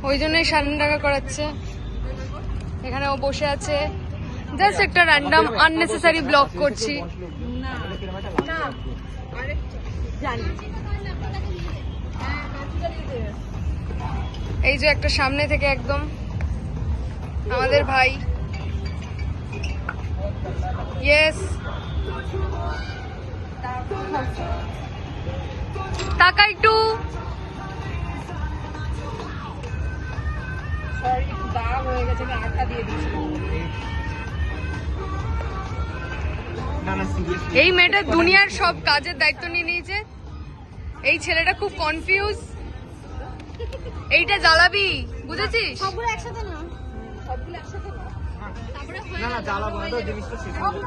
ওই জন্যই সামনে রাখা করাচ্ছে। এখানে ও বসে আছে, জাস্ট একটা র্যান্ডম আননেসেসারি ব্লগ করছি। এই যে একটা সামনে থেকে একদম আমাদের ভাই, ইয়েস টাকা একটু এই মেয়েটা দুনিয়ার সব কাজের দায়িত্ব নিয়ে নিয়েছে। এই ছেলেটা খুব কনফিউজ। এইটা জ্বালাবি, বুঝেছিস? সবগুলো একসাথে না, সবগুলো একসাথে না, না জ্বালাবো না তো জিনিসটা শেষ হবে।